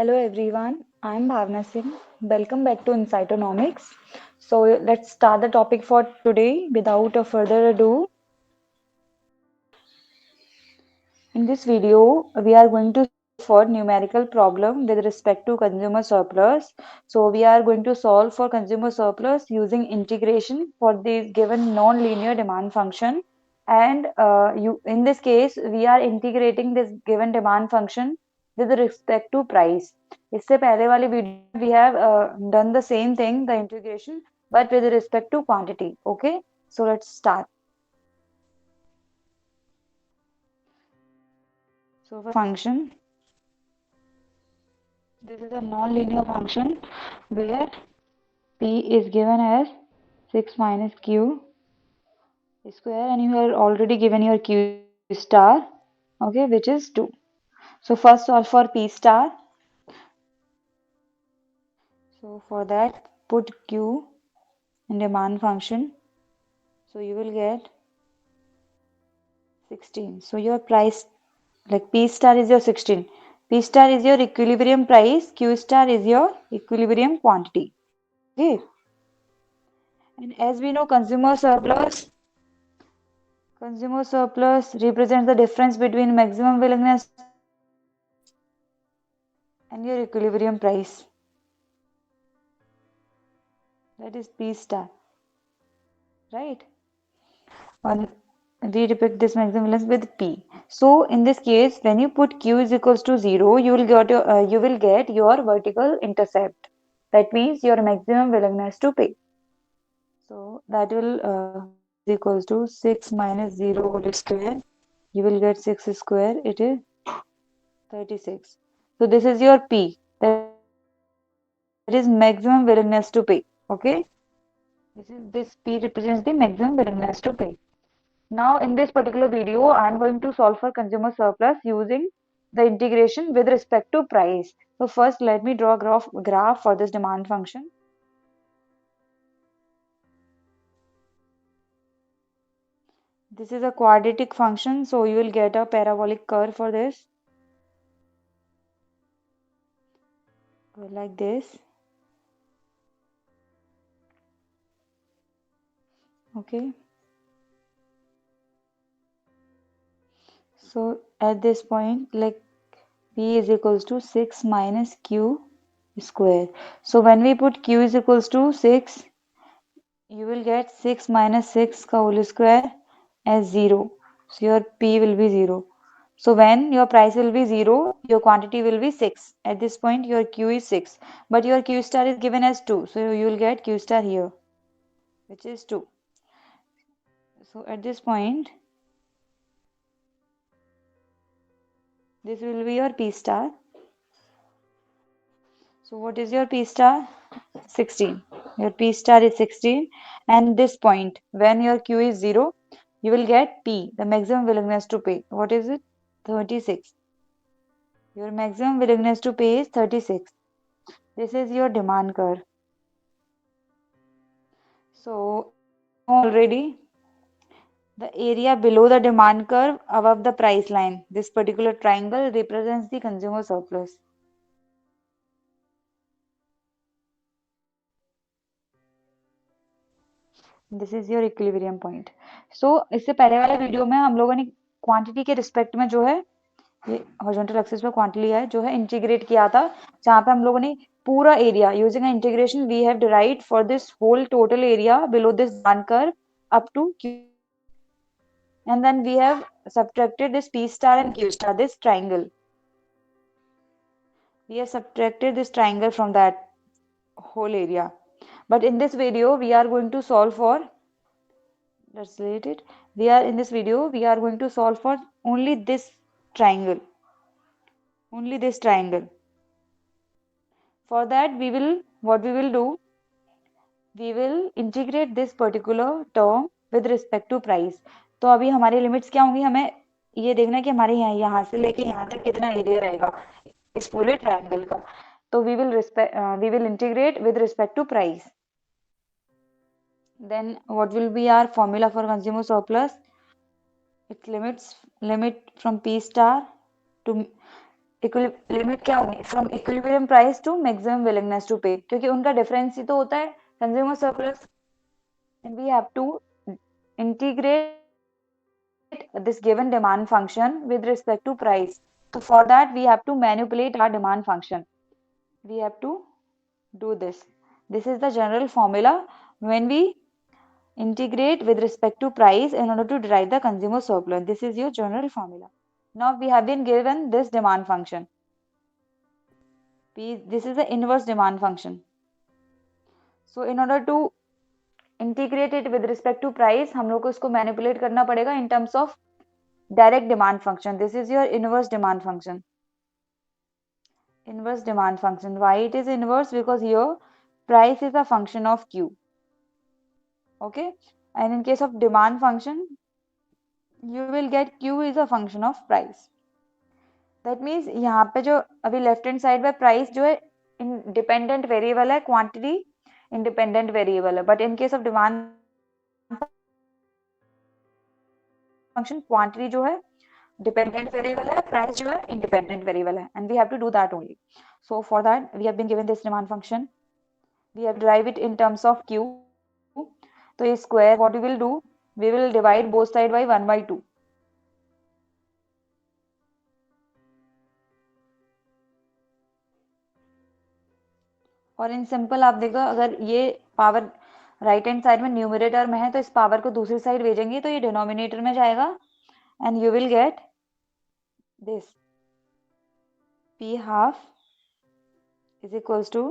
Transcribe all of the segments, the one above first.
Hello everyone, I'm Bhavna Singh. Welcome back to Insightonomics. So let's start the topic for today without a further ado. In this video, we are going to solve for numerical problem with respect to consumer surplus. So we are going to solve for consumer surplus using integration for the given non-linear demand function. And in this case, we are integrating this given demand function with respect to price. इससे पहले वाले video में we have done the same thing, the integration, but with respect to quantity. Okay, so let's start. So for function. This is a non-linear function where P is given as 6 minus Q square and you have already given your Q star, okay, which is 2. So first solve for P star. So for that put Q in demand function. So you will get 16. So your price, like P star is your 16. P star is your equilibrium price, Q star is your equilibrium quantity. Okay. And as we know, consumer surplus represents the difference between maximum willingness and your equilibrium price. That is P star, right? And we depict this maximum willingness with P. So in this case, when you put Q is equals to 0, you will get your vertical intercept. That means your maximum willingness to pay. So that will Q is equals to 6 minus 0 whole square. You will get 6 square. It is 36. So this is your P. That is maximum willingness to pay. Okay. This P represents the maximum willingness to pay. Now in this particular video, I am going to solve for consumer surplus using the integration with respect to price. So first let me draw a graph for this demand function. This is a quadratic function, so you will get a parabolic curve for this. Like this. Okay. So at this point, like P is equals to 6 minus Q square. So when we put Q is equals to 6, you will get 6 minus 6 ka whole square as 0. So your P will be 0. So when your price will be 0, your quantity will be 6. At this point, your Q is 6. But your Q star is given as 2. So you will get Q star here, which is 2. So at this point, this will be your P star. So what is your P star? 16. Your P star is 16. And this point, when your Q is 0, you will get P, the maximum willingness to pay. What is it? 36. Your maximum willingness to pay is 36. This is your demand curve. So, as we know already, the area below the demand curve above the price line, this particular triangle represents the consumer surplus. This is your equilibrium point. So इससे पहले वाले video में हम लोगों ने quantity के respect में जो है ये हॉरिजॉन्टल एक्सिस पे क्वांटिटी है जो है इंटीग्रेट किया था, जहां पे हम लोगों ने पूरा area using integration we have derived for this whole total area below this demand curve up to Q, and then we have subtracted this P star and Q star, this triangle. We have subtracted this triangle from that whole area. But in this video, we are going to solve for, let's delete it. In this video, we are going to solve for only this triangle. Only this triangle. For that, what we will do, we will integrate this particular term with respect to price. तो अभी हमारी limits क्या होंगी, हमें ये देखना है कि हमारे यहाँ से लेके यहाँ तक कितना एरिया रहेगा इस पूरे ट्रायंगल का. तो we will integrate with respect to price. Then what will be our formula for consumer surplus? Its limit from P star to limit क्या होगी, from equilibrium price to maximum willingness to pay, क्योंकि उनका difference ही तो होता है consumer surplus, and we have to integrate this given demand function with respect to price. So for that we have to manipulate our demand function. We have to do this. This is the general formula when we integrate with respect to price in order to derive the consumer surplus. This is your general formula. Now we have been given this demand function. This is the inverse demand function. So in order to integrate it with respect to price, हम लोग को इसको manipulate करना पड़ेगा in terms of direct demand function. This is your inverse demand function. Inverse demand function. Why it is inverse? Because here price is a function of Q. Okay, and in case of demand function, you will get Q is a function of price. That means यहाँ पे जो अभी left hand side पे price जो है independent variable है, quantity independent variable है, but in case of demand function quantity जो है dependent variable है, price जो है independent variable है, and we have to do that only. So for that we have been given this demand function. We have derived it in terms of Q. So a square, what we will do, we will divide both side by 1 by 2. और in simple आप देखो, अगर ये power right hand side में numerator में है तो इस पावर को दूसरी साइड भेजेंगे तो ये डिनोमिनेटर में जाएगा, and you will get this p half is equals to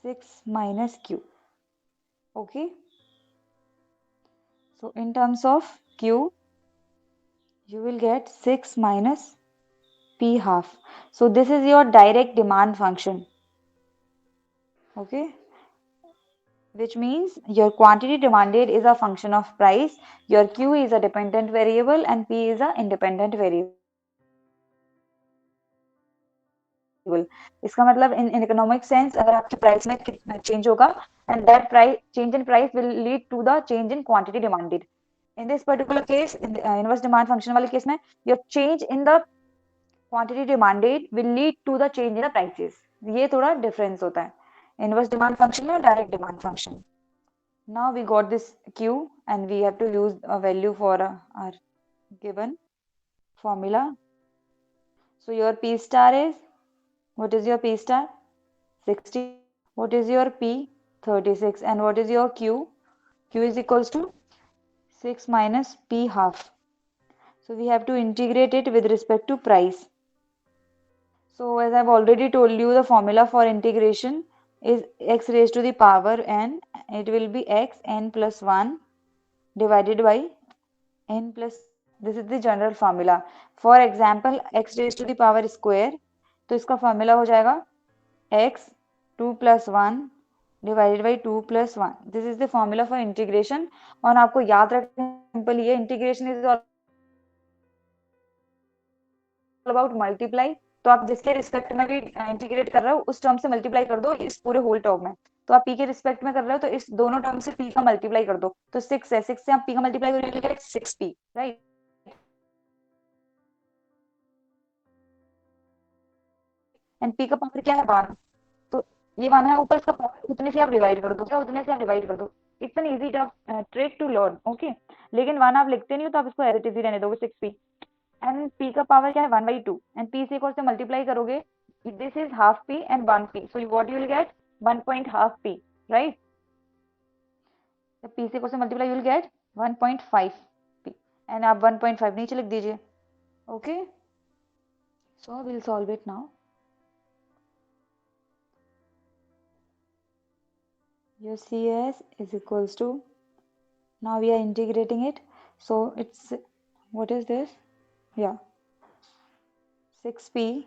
6 minus q. Okay, so in terms of q you will get 6 minus p half. So this is your direct demand function. Okay, which means your quantity demanded is a function of price, your q is a dependent variable and p is a independent variable. इसका मतलब in economic sense अगर आपके price में change होगा and that price change in price will lead to the change in quantity demanded. In this particular case, in the inverse demand function वाले case में your change in the quantity demanded will lead to the change in the prices. ये थोड़ा difference होता है inverse demand function और direct demand function. Now we got this Q and we have to use a value for our given formula. So your P star is, what is your P star? 60. What is your P? 36. And what is your Q? Q is equals to 6 minus P half. So we have to integrate it with respect to price. So as I've already told you, the formula for integration is x raised to the power n. It will be x n plus 1 divided by n plus, this is the general formula. For example, x raised to the power square, तो इसका formula हो जाएगा x 2 plus 1 divided by 2 plus 1. This is the formula for integration. और आपको याद रखना simple ये integration is all about multiply. तो आप जिसके रिस्पेक्ट में भी इंटीग्रेट कर रहे हो उस टर्म से मल्टीप्लाई कर दो इस पूरे होल टर्म में. तो आप p के रिस्पेक्ट में कर रहे हो तो इस दोनों टर्म से p का मल्टीप्लाई कर दो. तो 6 है, 6 से आप p का मल्टीप्लाई करोगे 6p, राइट. एंड p का पावर क्या है 1, तो ये 1 है ऊपर, इसका पावर उतने से आप डिवाइड कर दो. क्या उतने से आप डिवाइड कर दो. It's an easy trick to learn. Okay, लेकिन 1 आप लिखते नहीं हो तो आप इसको एज इट इज ही रहने दोगे 6p. एंड p का पावर क्या है 1 by 2 एंड p से एक और से मल्टीप्लाई करोगे, this is half p and 1p, so what you will get 1.5p, right. p से एक और से multiply you will get 1.5p and आप 1.5 नीचे लिख दीजिए. okay, so we'll solve it now. your cs is equals to, now we are integrating it, so it's, what is this, yeah, 6p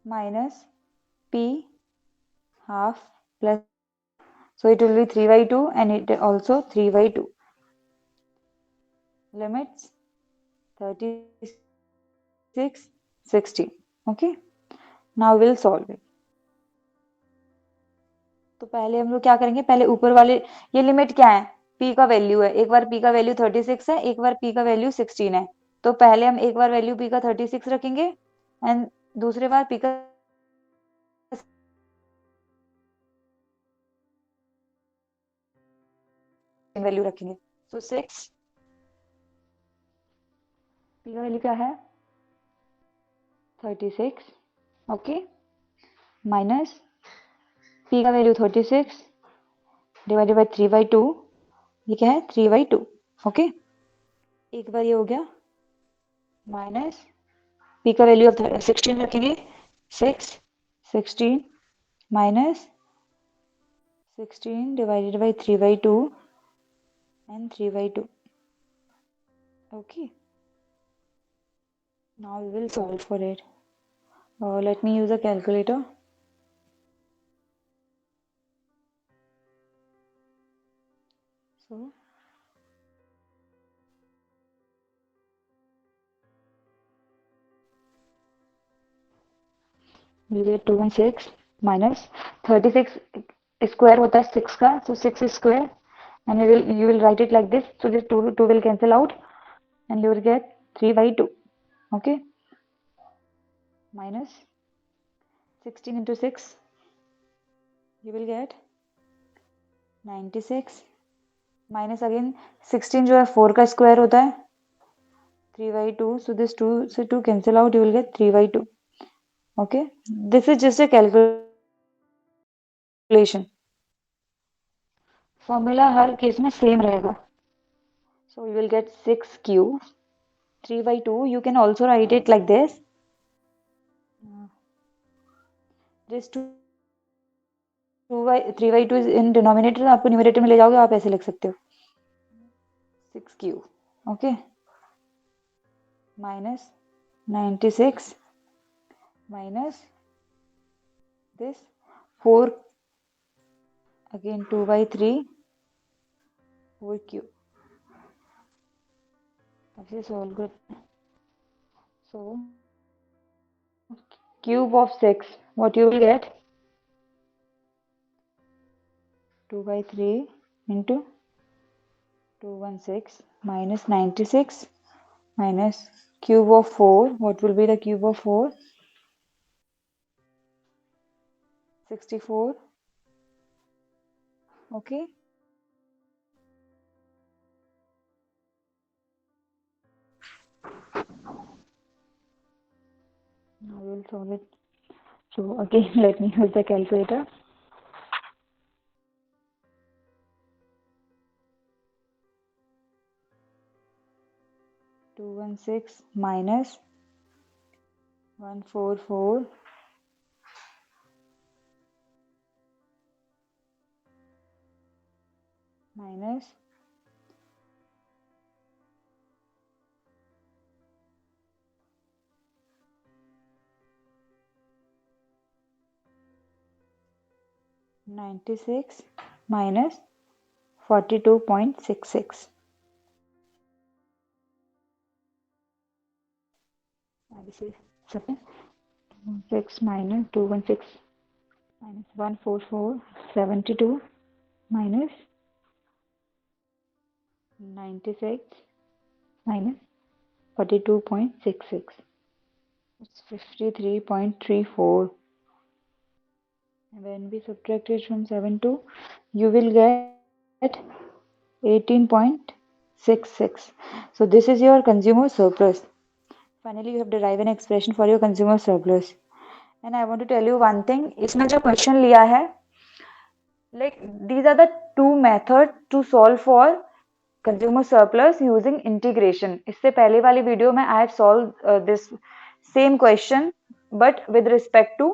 minus p half plus, so it will be 3 by 2 and it also 3 by 2. Limits 36, 60. Okay. Now we'll solve it. तो पहले हम लोग क्या करेंगे, पहले ऊपर वाले ये लिमिट क्या है, p का वैल्यू है. एक बार p का वैल्यू 36 है, एक बार p का वैल्यू 16 है. तो पहले हम एक बार वैल्यू p का 36 रखेंगे एंड दूसरे बार p का वैल्यू रखेंगे। सो 6 p का वैल्यू क्या है 36, ओके, माइनस p का वैल्यू 36 डिवाइडेड बाई 3/2, ये क्या है 3/2, ओके। एक बार ये हो गया, माइनस p का वैल्यू अब 16 रखेंगे, 16 minus 16 divided by 3/2 and 3/2, okay. Now we will solve for it. Let me use a calculator. So we get 216 minus 36 square होता है 6 का, so 6 square, and you will write it like this. So this 2 will cancel out and you will get 3/2, okay, minus 16 into 6, you will get 96 minus again 16 जो है 4 का square होता है 3/2, so this 2 से 2 cancel out, you will get 3/2, okay. This is just a calculation. Formula her case में same रहेगा. So you will get 6q 3/2. You can also write it like this. This 3/2 is in denominator. आपको numerator में ले जाओगे, आप ऐसे लिख सकते हो 6q, okay, minus 96 minus this 4 again 2/3 4q. अब ये solve करते हैं. So cube of 6, what you will get 2/3 into 216 minus 96 minus cube of 4, what will be the cube of 4, 64, okay. Now we will solve it. So again let me use the calculator. Two 116 minus 144 minus 96 minus 42.66. 6 minus 216 minus 144 72 minus 96 minus 42.66. It's 53.34. When we subtract it from 72, you will get 18.66. So this is your consumer surplus. Finally, you have derived an expression for your consumer surplus. And I want to tell you one thing. इसमें जो question लिया है, like these are the two methods to solve for consumer surplus using integration. इससे पहले वाली video में I have solved this same question, but with respect to,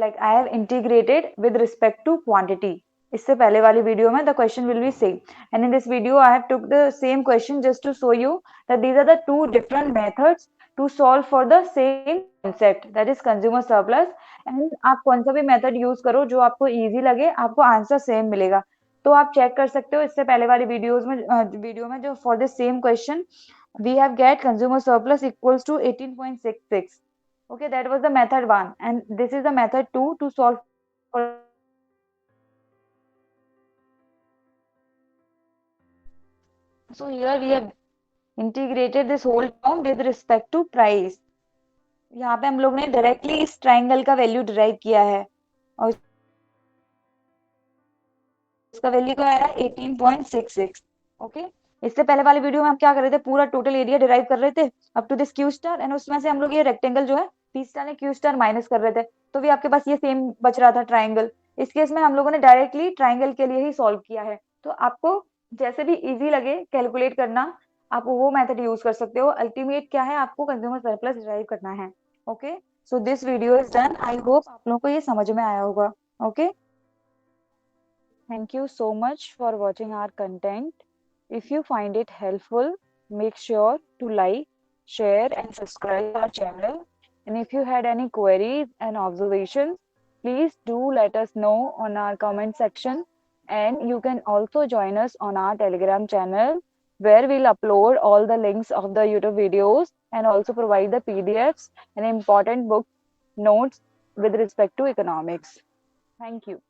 like I have integrated with respect to quantity. इससे पहले वाली video में the question will be same, and in this video I have took the same question just to show you that these are the two different methods to solve for the same concept, that is consumer surplus. and आप कौन सा भी method use करो जो आपको easy लगे, आपको answer same मिलेगा. तो आप चेक कर सकते हो इससे पहले वाली वीडियो में जो for the same question we have get consumer surplus equals to 18.66. Okay, that was the method 1, and this is the method 2 to solve for. So here we have integrated this whole term with respect to price. यहाँ पे हम लोग ने directly इस triangle का value derive किया है और इसका वैल्यू क्या आ रहा है 18.66। ओके, इससे पहले वाले वीडियो में हम क्या कर रहे थे, पूरा टोटल एरिया डिराइव कर रहे थे up to this Q star, and उसमें से हम लोग ये रेक्टेंगल जो है पी स्टार ने क्यू स्टार माइनस कर रहे थे, तो भी आपके पास ये सेम बच रहा था ट्राइंगल। इस केस में हम लोगों ने डायरेक्टली ट्राइंगल के लिए ही सॉल्व किया है। तो आपको जैसे भी इजी लगे कैलकुलेट करना, आप वो मेथड यूज कर सकते हो। अल्टीमेट क्या है, आपको कंज्यूमर सरप्लस डिराइव करना है। Okay, so this video is done. I hope आप लोगों को ये समझ में आया होगा। Okay, thank you so much for watching our content. If you find it helpful, make sure to like, share, and subscribe our channel. And if you had any queries and observations, please do let us know on our comment section. And you can also join us on our Telegram channel where we'll upload all the links of the YouTube videos and also provide the PDFs and important book notes with respect to economics. Thank you.